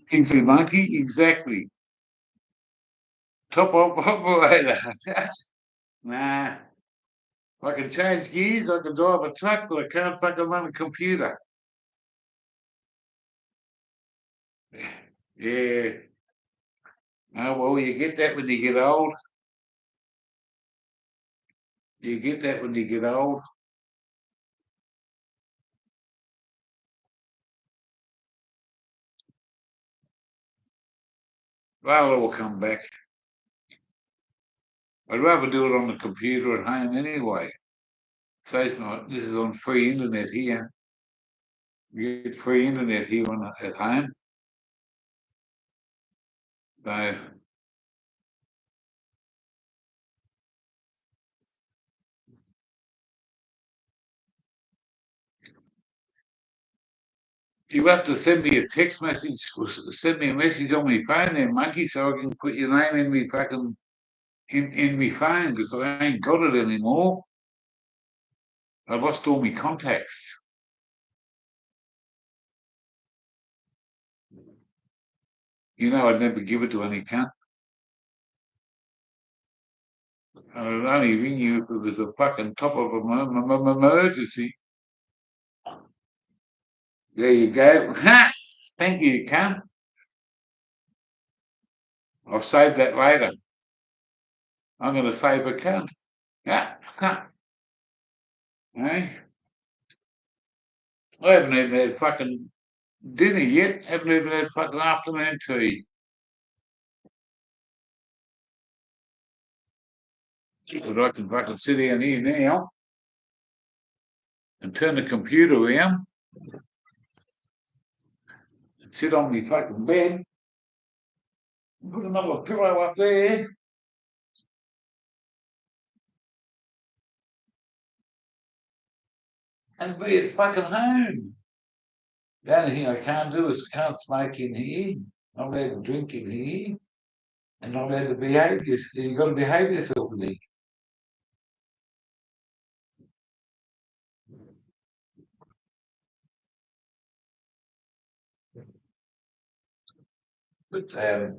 Kingsley Monkey, exactly. Top operator. Nah. If I can change gears, I can drive a truck, but I can't fucking run a computer. Yeah. Oh, well, you get that when you get old. You get that when you get old. Well, it will come back. I'd rather do it on the computer at home anyway. Saves me, this is on free internet here. You get free internet here at home. So you have to send me a text message, or send me a message on my phone there, monkey, so I can put your name in me fucking in my phone because I ain't got it anymore. I lost all my contacts. You know, I'd never give it to any cunt. I'd only ring you if it was a fucking top of an emergency. There you go. Ha! Thank you, cunt. I'll save that later. I'm going to save a cunt. Yeah. Ha. Hey? I haven't even had fucking dinner yet. Haven't even had fucking afternoon tea. But I can fucking sit down here now and turn the computer around and sit on my fucking bed and put another pillow up there. And be at fucking home. The only thing I can't do is I can't smoke in here. Not allowed to drink in here. And not allowed to behave yourself. You've got to behave yourself in here. But I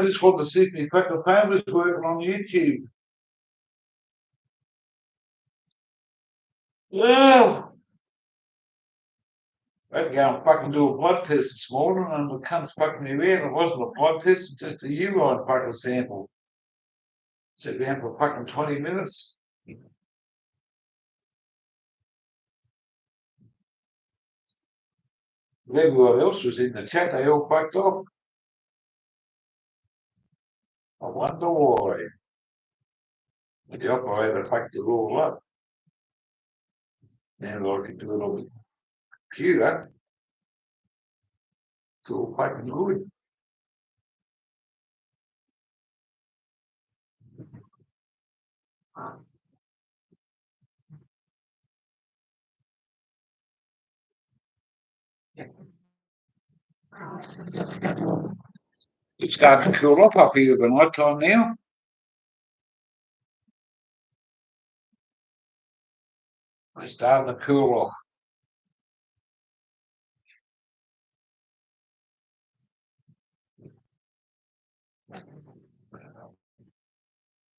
just want to see me fucking families working on YouTube. Well, I had to go and fucking do a blood test this morning and the cunt's fucking me around. It wasn't a blood test, it's just a urine fucking sample. Sit down for fucking 20 minutes. Everyone else was in the chat, they all fucked off. I wonder why. The operator fucked it all up. Now I can do it on the computer. It's all fucking good. It's starting to cool off up here at night time now. It's starting to cool off.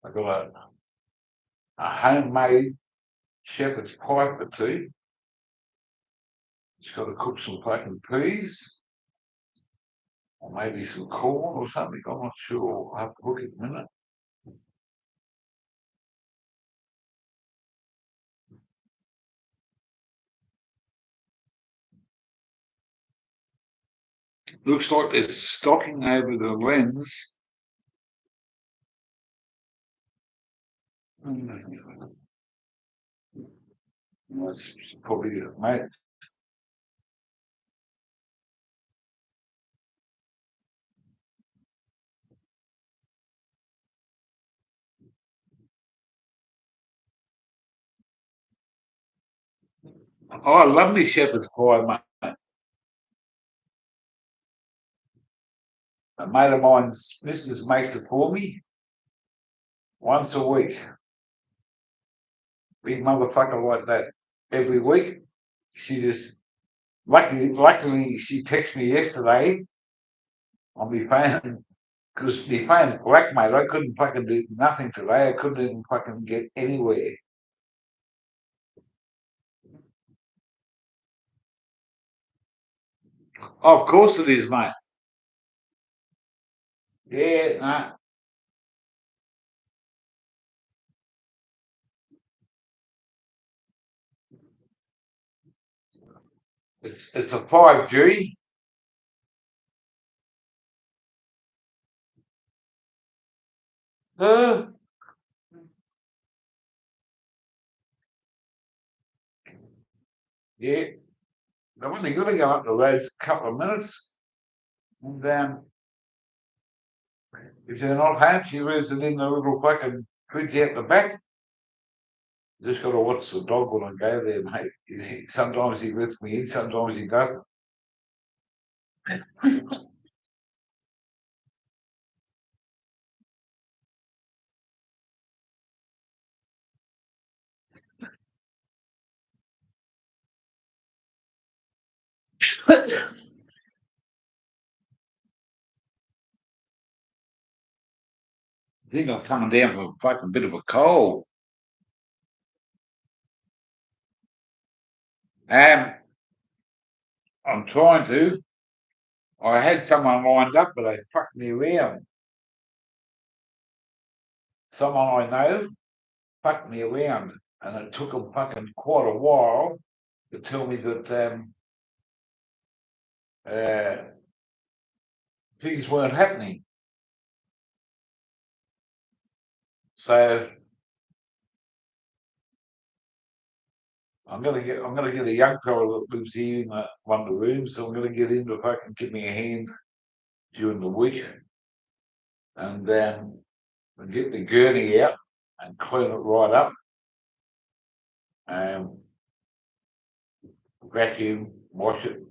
I got a homemade shepherd's pie for tea. Just got to cook some fucking peas or maybe some corn or something. I'm not sure. I'll have to look in a minute. Looks like there's stocking over the lens. That's probably it, mate. Oh, I love me shepherd's pie, mate. A mate of mine's missus makes it for me once a week. Big motherfucker like that. Every week, she just Luckily, she texted me yesterday on my phone because my phone's black, mate. I couldn't fucking do nothing today. I couldn't even fucking get anywhere. Oh, of course it is, mate. Yeah, no, it's a 5G. Uh, yeah, I'm only going to go up the road a couple of minutes, and if they're not home, she moves it in the little fucking fridge out the back. Just got to watch the dog when I go there, mate. Sometimes he lets me in, sometimes he doesn't. I think I'm coming down from a fucking bit of a cold. Um, I'm trying to. I had someone lined up, but they fucked me around. Someone I know fucked me around, and it took them fucking quite a while to tell me that uh, things weren't happening. So I'm gonna get a young fellow that lives here in one of the rooms. So I'm gonna get him to fucking give me a hand during the week, and get the gurney out and clean it right up. Um, Vacuum, wash it.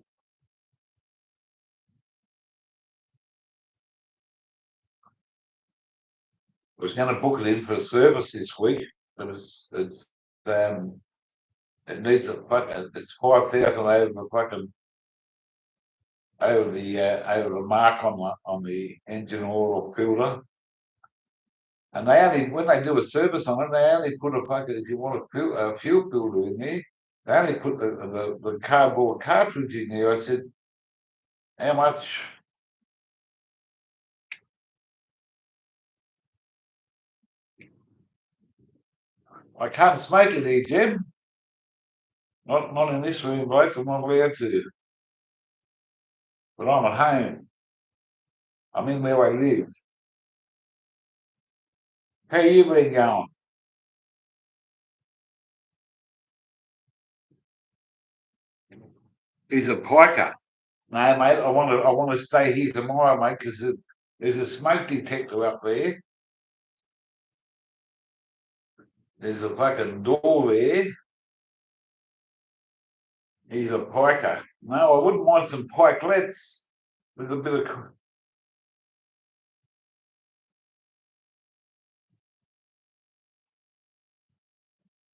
I was going to book it in for a service this week, but um, it needs a fucking, it's 5,000 over the fucking over the mark on the engine oil filter. And they only, when they do a service on it, they only put a fucking, if you want a fuel filter in there, they only put the cardboard cartridge in there. I said, how much? I can't smoke it here, Jim. Not in this room, bloke. I'm not allowed to. But I'm at home. I'm in where I live. How you been going? He's a piker. No, mate. I want to stay here tomorrow, mate, because there's a smoke detector up there. There's a fucking door there. He's a piker. No, I wouldn't mind some pikelets with a bit of.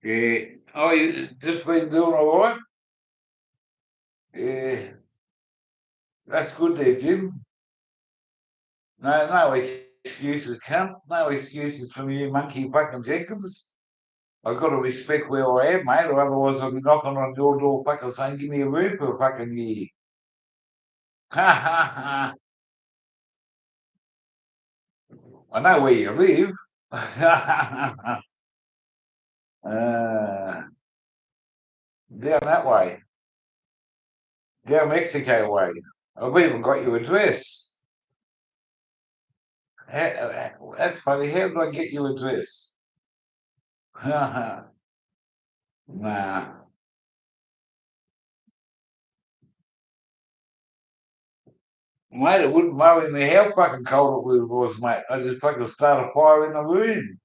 Yeah. Oh, you just been doing all right? Yeah. That's good there, Jim. No excuses, cunt. No excuses from you, monkey fucking Jenkins. I've got to respect where I am, mate, or otherwise I'll be knocking on your door fucking saying, give me a room for a fucking year. Ha ha ha. I know where you live. uh, down that way, down Mexico way. I've even got your address. That's funny. How did I get your address? Nah, mate, it wouldn't worry me how fucking cold it was, mate. I just fucking start a fire in the room.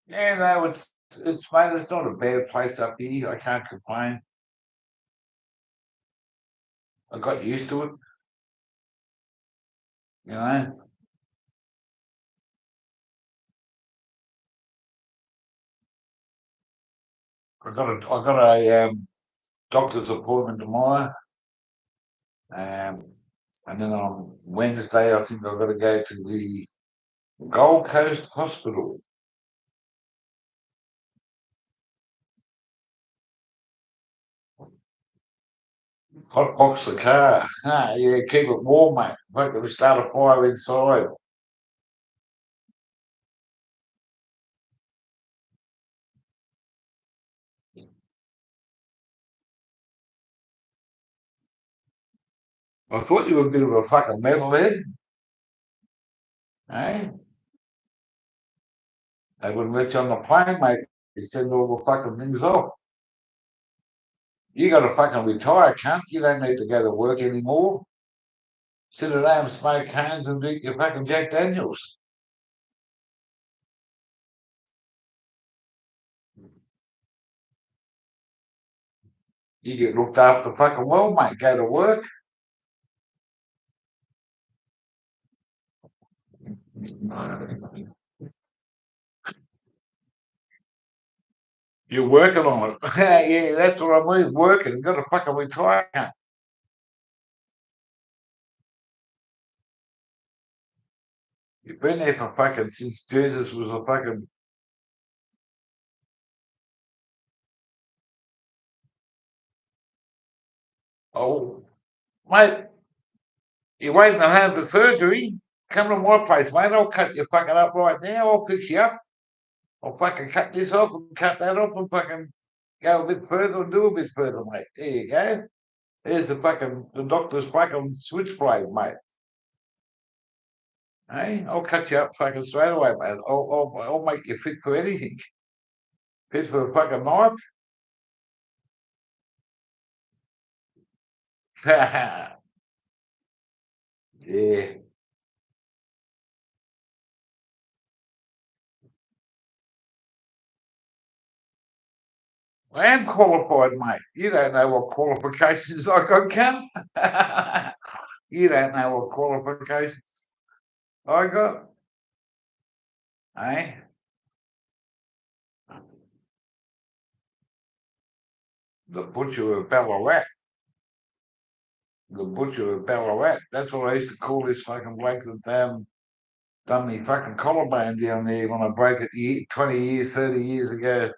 Yeah, no, it's mate, it's not a bad place up here. I can't complain. I got used to it, you know. I got a doctor's appointment tomorrow, um, and then on Wednesday I think I've got to go to the Gold Coast Hospital. Hot box the car. Ah, yeah, keep it warm, mate. Like we start a fire inside. I thought you were a bit of a fucking metalhead, eh? They wouldn't let you on the plane, mate. They send all the fucking things off. You got to fucking retire, cunt. You don't need to go to work anymore. Sit at home, smoke cans, and drink your fucking Jack Daniels. You get looked after fucking well, mate. Go to work. You're working on it. Yeah, that's what I mean. Working. You got to fucking retire, cunt. You've been there for fucking since Jesus was a fucking. Oh, mate, you're waiting at home for surgery. Come to my place, mate. I'll cut you fucking up right now. I'll fix you up. I'll fucking cut this off and cut that off and fucking go a bit further and do a bit further, mate. There you go. There's the doctor's fucking switchblade, mate. Hey, I'll cut you up fucking straight away, mate. I'll make you fit for anything. Fit for a fucking knife. Yeah. I am qualified, mate. You don't know what qualifications I got, cunt. You don't know what qualifications I got. Eh? The butcher of Ballarat. The butcher of Ballarat. That's what I used to call this fucking bloke that done me fucking collarbone down there when I broke it 20 years, 30 years ago.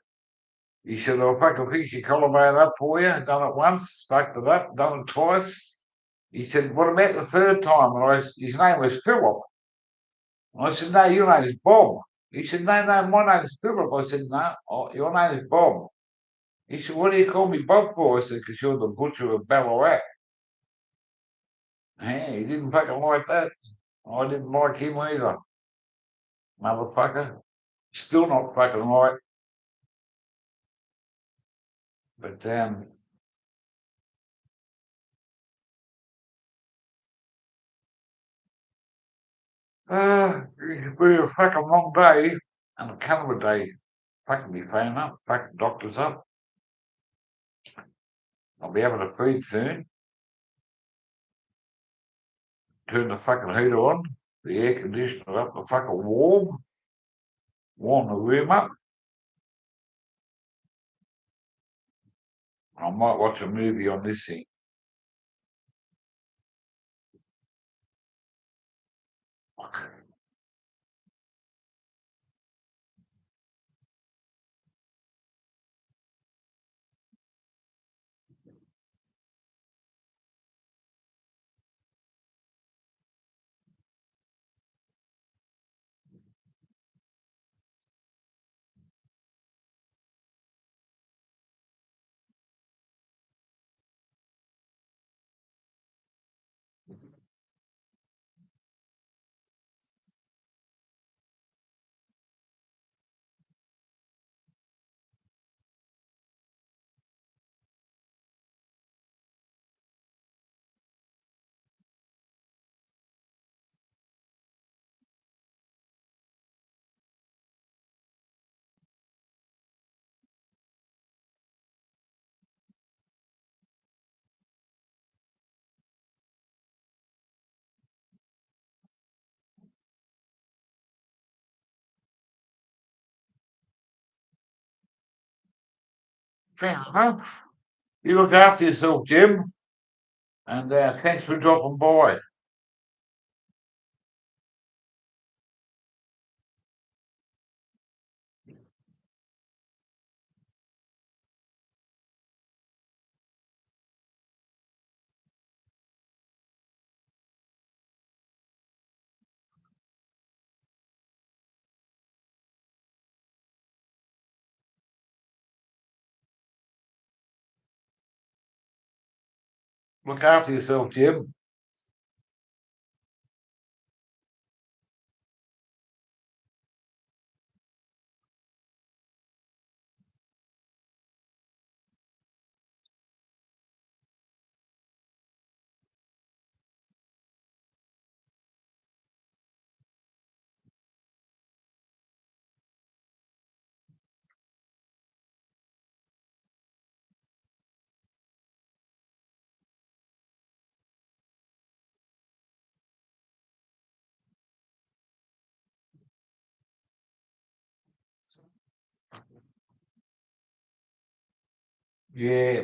He said, I'll fucking fix your collarbone up for you. Done it once, fucked it up, done it twice. He said, what about the third time? His name was Philip. I said, no, your name is Bob. He said, no, no, my name is Philip. I said, no, your name is Bob. He said, what do you call me Bob for? I said, because you're the butcher of Ballarat. Hey, he didn't fucking like that. I didn't like him either, motherfucker. Still not fucking right. But it's been a fucking long day and a kind of a day. Fucking me phone up, fucking doctor's up. I'll be able to feed soon. Turn the fucking heater on, the air conditioner up, the fucking warm the room up. I might watch a movie on this thing. Fair enough. You look after yourself, Jim, and thanks for dropping by. Look after yourself, Jim. Yeah.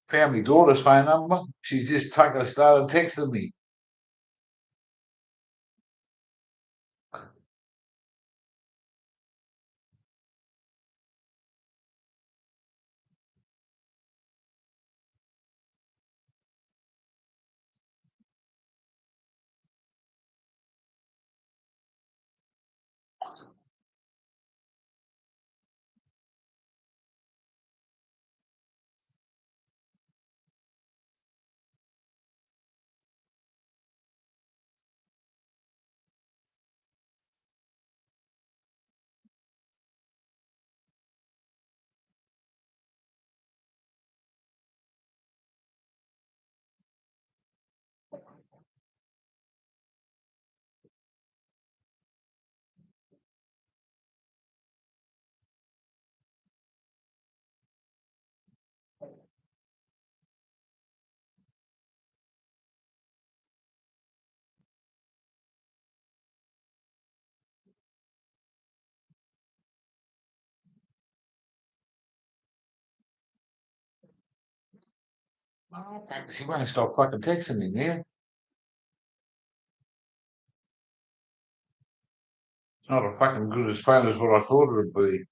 Found my daughter's phone number. She just started texting me. Oh, she won't stop fucking texting me now. It's not a fucking good as phone as what I thought it would be.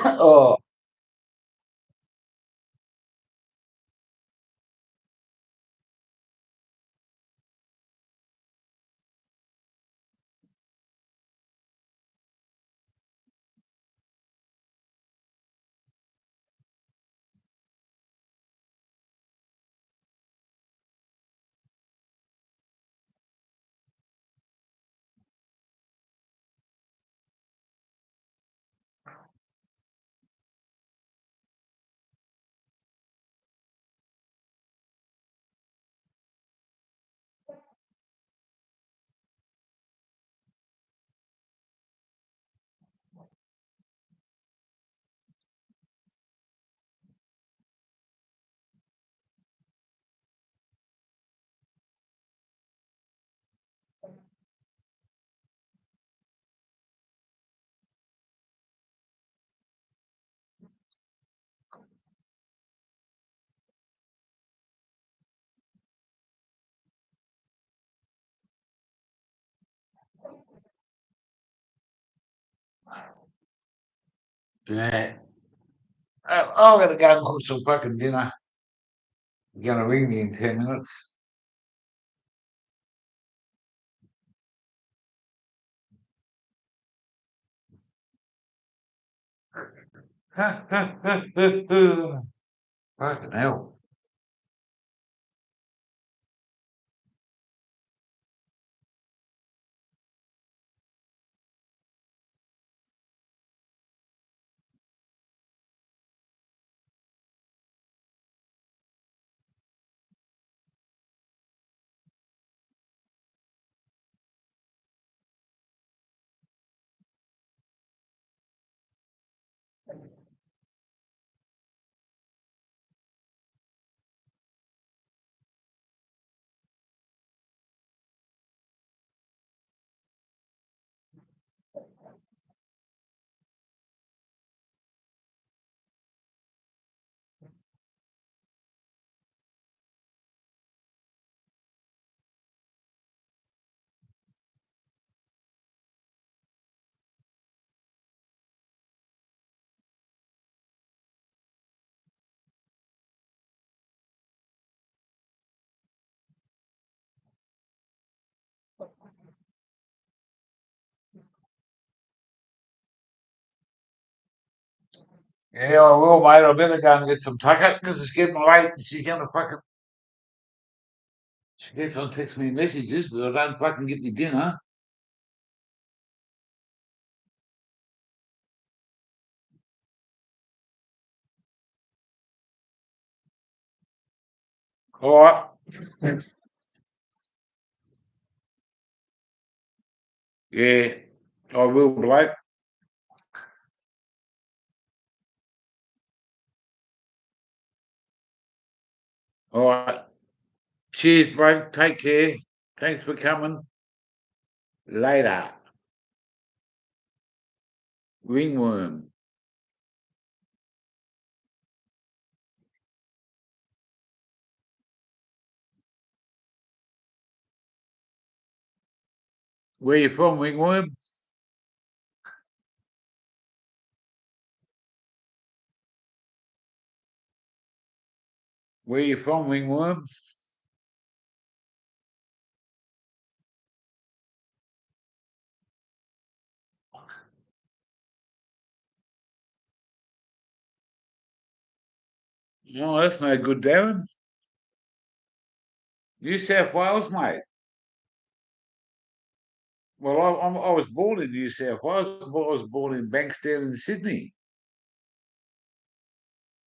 Oh, Yeah. I'm gonna go and cook some fucking dinner. You're gonna ring me in 10 minutes. Fucking hell. Yeah, I will, mate. I better go and get some tucker because it's getting late and she's gonna fucking. She keeps on texting me messages, but I don't fucking get me dinner. All right. Yeah, I will, Blake. All right. Cheers, Blake. Take care. Thanks for coming. Later. Ringworm. Where you from, Ringworm? Where you from, Ringworm? Oh, that's no good, Darren. New South Wales, mate. Well, I was born in New South Wales, but I was born in Bankstown in Sydney.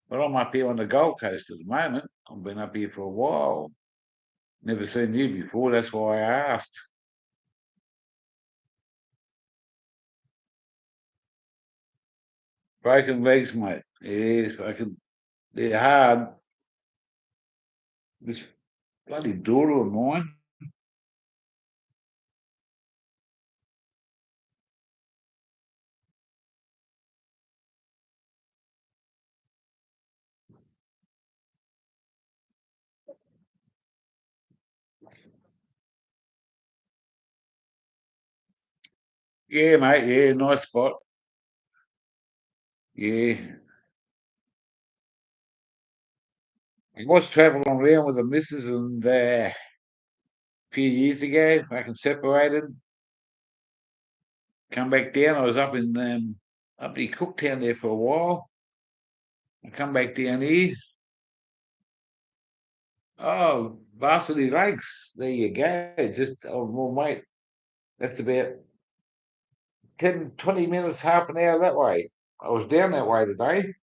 But I'm up here on the Gold Coast at the moment. I've been up here for a while. Never seen you before, that's why I asked. Broken legs, mate. Yes, they're hard. This bloody daughter of mine. Yeah, mate. Yeah, nice spot. Yeah. I was travelling around with the missus and a few years ago, fucking separated, come back down. I was up in Cooktown there for a while. I come back down here. Oh, Varsity Lakes. There you go. Just oh well, mate, that's about 10, 20 minutes, half an hour that way. I was down that way today.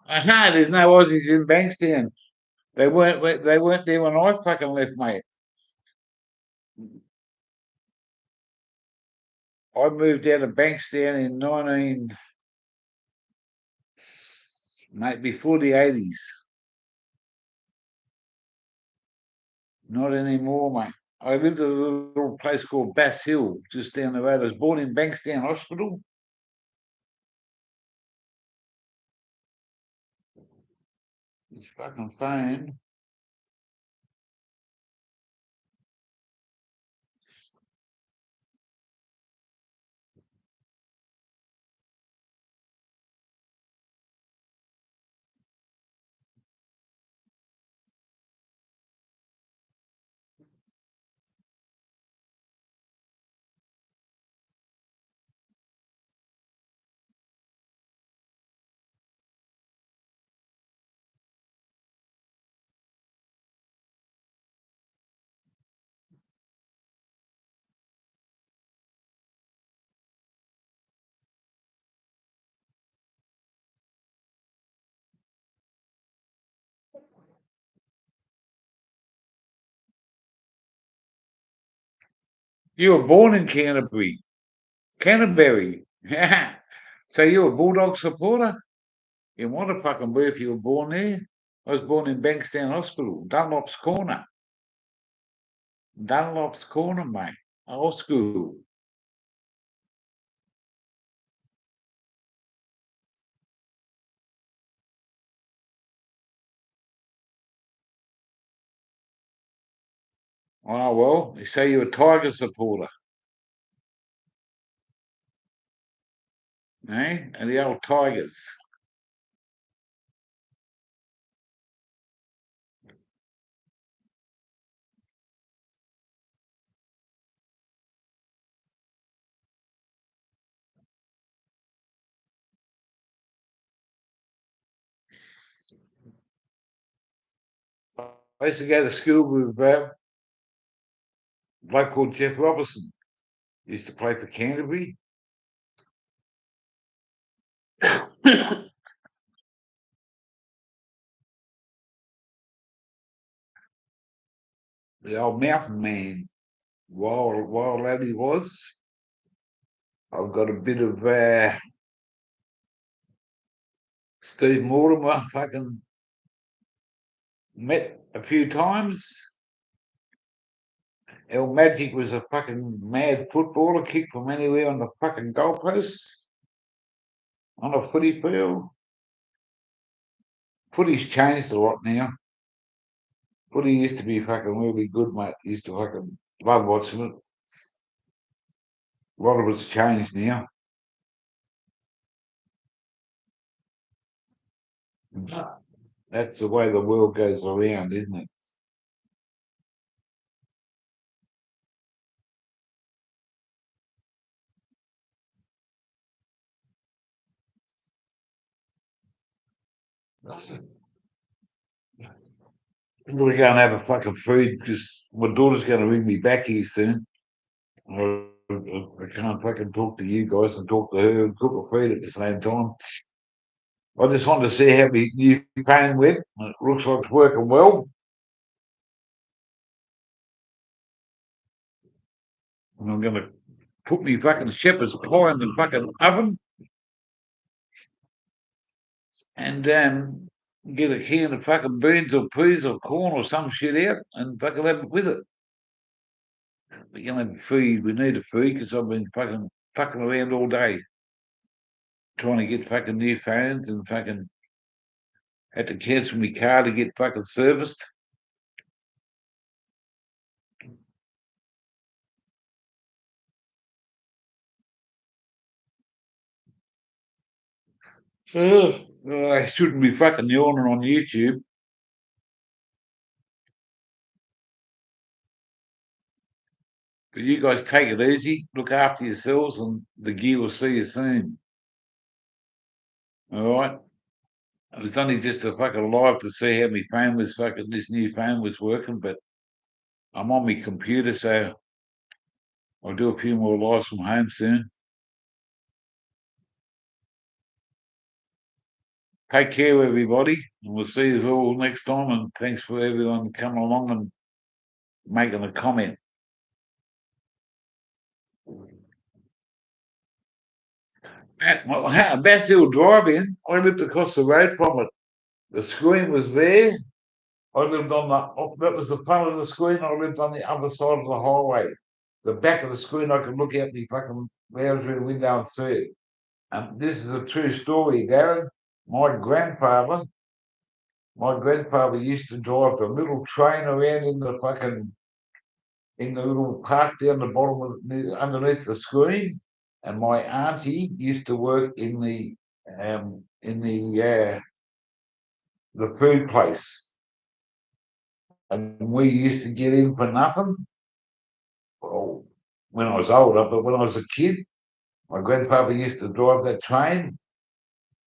Aha, there's no Aussies in Bankstown. They weren't there when I fucking left, mate. I moved out of Bankstown in 19, mate, before the 80s. Not anymore, mate. I lived at a little place called Bass Hill, just down the road. I was born in Bankstown Hospital. This fucking phone. You were born in Canterbury. Canterbury. So you were a Bulldog supporter? You might have fucking be if you were born there. I was born in Bankstown Hospital, Dunlop's Corner. Dunlop's Corner, mate. Old school. Oh, well, you say you're a Tiger supporter, eh? And the old Tigers. I used to go to school with a bloke called Jeff Robertson. He used to play for Canterbury. The old mountain man, wild lad he was. I've got a bit of Steve Mortimer fucking met a few times. El Magic was a fucking mad footballer, kicked from anywhere on the fucking goalposts on a footy field. Footy's changed a lot now. Footy used to be fucking really good, mate. Used to fucking love watching it. A lot of it's changed now. That's the way the world goes around, isn't it? We're going to have a fucking food because my daughter's going to ring me back here soon. I can't fucking talk to you guys and talk to her and cook a food at the same time. I just wanted to see how the new phone went. It looks like it's working well. And I'm going to put me fucking shepherd's pie in the fucking oven and get a can of fucking beans or peas or corn or some shit out and fucking have it with it. We're going to have food. We need a food because I've been fucking around all day trying to get fucking new phones and fucking had to cancel my car to get fucking serviced. Ugh. I shouldn't be fucking yawning on YouTube. But you guys take it easy, look after yourselves, and the gear will see you soon. All right. And it's only just a fucking live to see how my phone was fucking this new phone was working, but I'm on my computer, so I'll do a few more lives from home soon. Take care, everybody, and we'll see you all next time. And thanks for everyone coming along and making a comment. Basshill Drive-In, I lived across the road from it. The screen was there. I lived on that was the front of the screen. I lived on the other side of the highway. The back of the screen, I could look out my fucking lounge through the window and see it. And this is a true story, Darren. My grandfather, my grandfather used to drive the little train around in the little park down the bottom of underneath the screen. And my auntie used to work in the food place, and we used to get in for nothing. Well, when I was older, but when I was a kid, my grandfather used to drive that train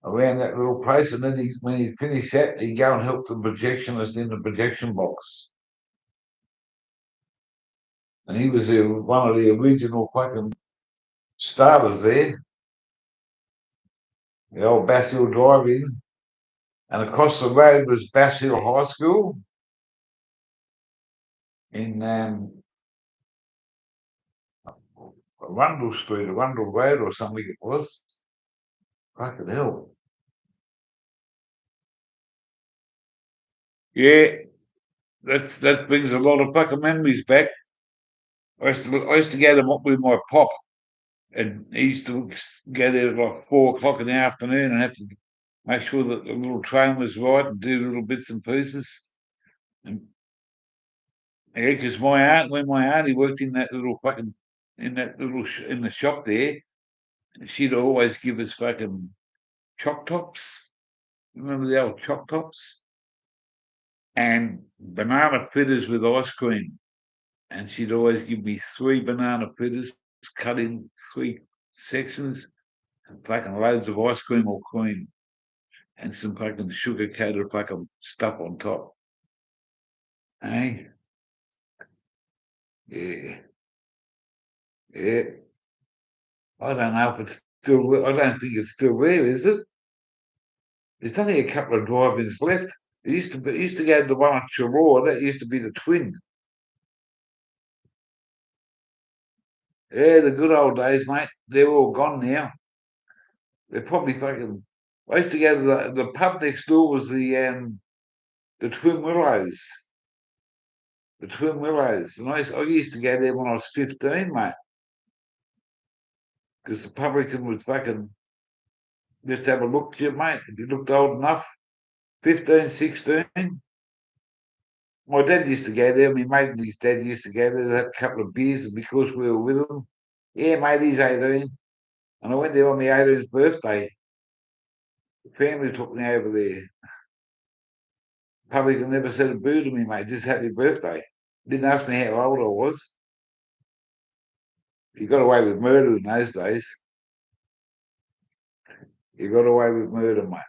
around that little place, and then when he finished that, he'd go and help the projectionist in the projection box. And he was one of the original fucking starters there, the old Bass Hill Drive-In. And across the road was Bass Hill High School in Arundel Street, Arundel Road or something it was. Fucking hell. Yeah, that brings a lot of fucking memories back. I used to go to with my pop, and he used to go there at like 4 o'clock in the afternoon and have to make sure that the little train was right and do little bits and pieces. And yeah, because when my auntie worked in that little fucking in the shop there, she'd always give us fucking choc tops. Remember the old choc tops? And banana fritters with ice cream. And she'd always give me 3 banana fritters cut in 3 sections and fucking loads of ice cream or cream and some fucking sugar coated fucking stuff on top. Eh? Yeah. Yeah. I don't know if it's still, I don't think it's still there, is it? There's only a couple of drive-ins left. It used to go to the one at Chiraw, that used to be the Twin. Yeah, the good old days, mate. They're all gone now. They're probably fucking. I used to go to the pub next door was the Twin Willows. The Twin Willows. And I used to go there when I was 15, mate. Because the publican was fucking just have a look at you, mate. If you looked old enough, 15, 16. My dad used to go there. My mate and his dad used to go there. They had a couple of beers, and because we were with them, yeah, mate, he's 18. And I went there on my 18th birthday. The family took me over there. Publican never said a boo to me, mate. Just happy birthday. Didn't ask me how old I was. He got away with murder in those days. He got away with murder, mate.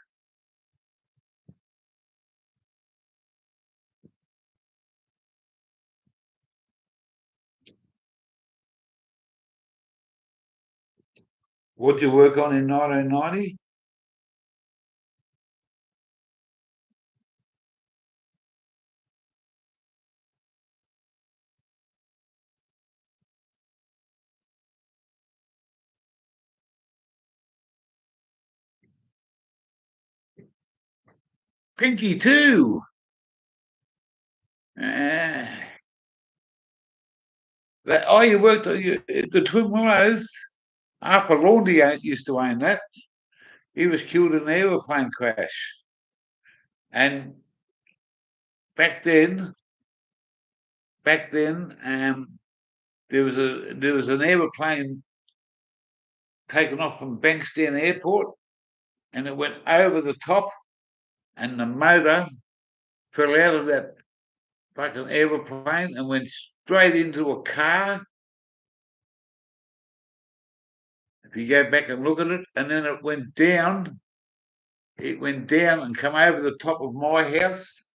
What did you work on in 1990? Pinky too. Uh, you worked at the Twin Willows. Arthur Laundy used to own that. He was killed in an aeroplane crash. And back then, there was an aeroplane taken off from Bankstown Airport, and it went over the top, and the motor fell out of that fucking aeroplane and went straight into a car. If you go back and look at it, and then it went down. It went down and come over the top of my house,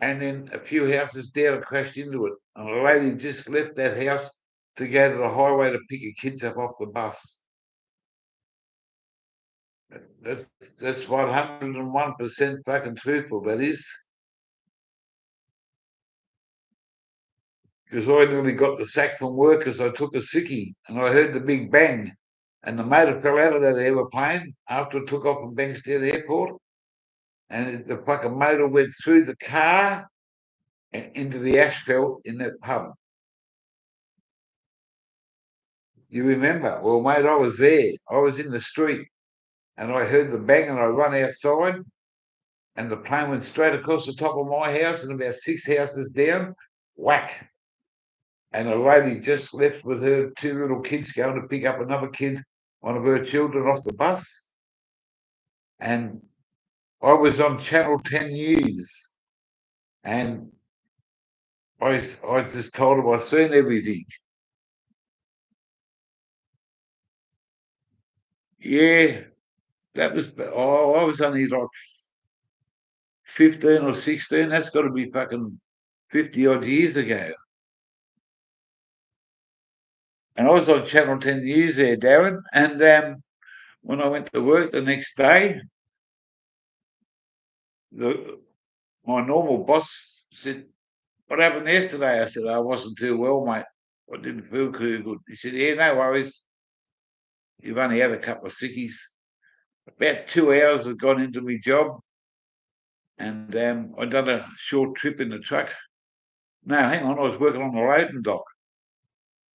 and then a few houses down and crashed into it. And a lady just left that house to go to the highway to pick your kids up off the bus. That's 101% fucking truthful, that is. Because I nearly got the sack from work because I took a sickie and I heard the big bang. And the motor fell out of that aeroplane after it took off from Bankstown Airport. And the fucking motor went through the car and into the asphalt in that pub. You remember? Well, mate, I was there. I was in the street and I heard the bang and I run outside and the plane went straight across the top of my house and about 6 houses down, whack. And a lady just left with her 2 little kids going to pick up another kid, one of her children, off the bus. And I was on Channel 10 News and I just told him I'd seen everything. Yeah, that was, I was only like 15 or 16. That's got to be fucking 50 odd years ago. And I was on Channel 10 News there, Darren. And when I went to work the next day, my normal boss said, "What happened yesterday?" I said, "I wasn't too well, mate. I didn't feel too good." He said, "Yeah, no worries. You've only had a couple of sickies." About 2 hours had gone into my job, and I'd done a short trip in the truck. No, hang on, I was working on the loading dock.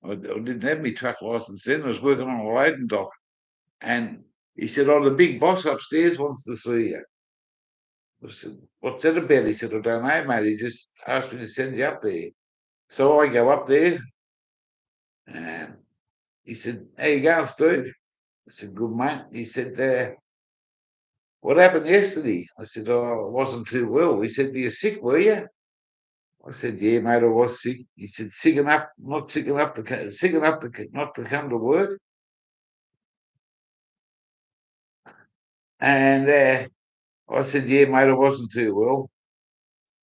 I didn't have my truck license then. I was working on a loading dock. And he said, "Oh, the big boss upstairs wants to see you." I said, "What's that about?" He said, "I don't know, mate. He just asked me to send you up there." So I go up there, and he said, "How you going, Steve?" I said, "Good, mate." He said, "What happened yesterday?" I said, "Oh, I wasn't too well." He said, "Were you sick, were you?" I said, "Yeah, mate, I was sick." He said, "Sick enough, not sick enough to sick enough to not to come to work?" And I said, "Yeah, mate, I wasn't too well."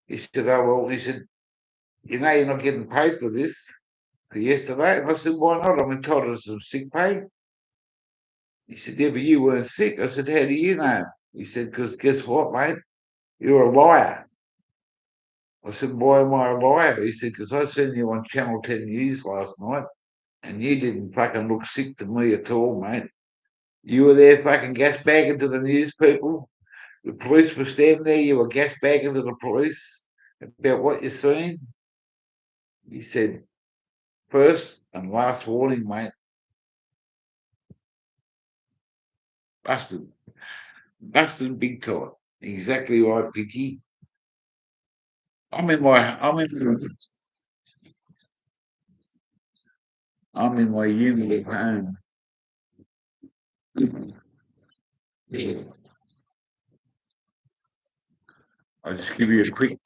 He said, "Oh, well," he said, "You know you're not getting paid for this for yesterday." And I said, "Why not? I'm entitled to some sick pay." He said, "Yeah, but you weren't sick." I said, "How do you know?" He said, "Because guess what, mate? You're a liar." I said, "Why am I a liar?" He said, "Because I seen you on Channel 10 News last night and you didn't fucking look sick to me at all, mate. You were there fucking gas bagging to the news people. The police were standing there. You were gas bagging to the police about what you're seeing." He said, "First and last warning, mate. Busted. Busted big time." Exactly right, Vicky. I'm in my unit at home. Yeah. I'll just give you a quick.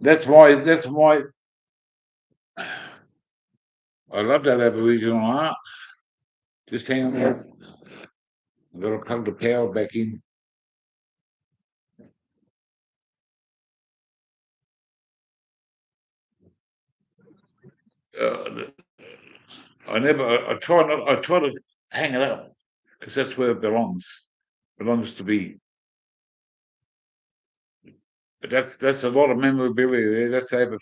That's my I love that Aboriginal art. Just hang on. I've got to plug the power back in. Uh, I try not. I try to hang it up because that's where it belongs. Belongs to be. But that's a lot of memorabilia there. That's over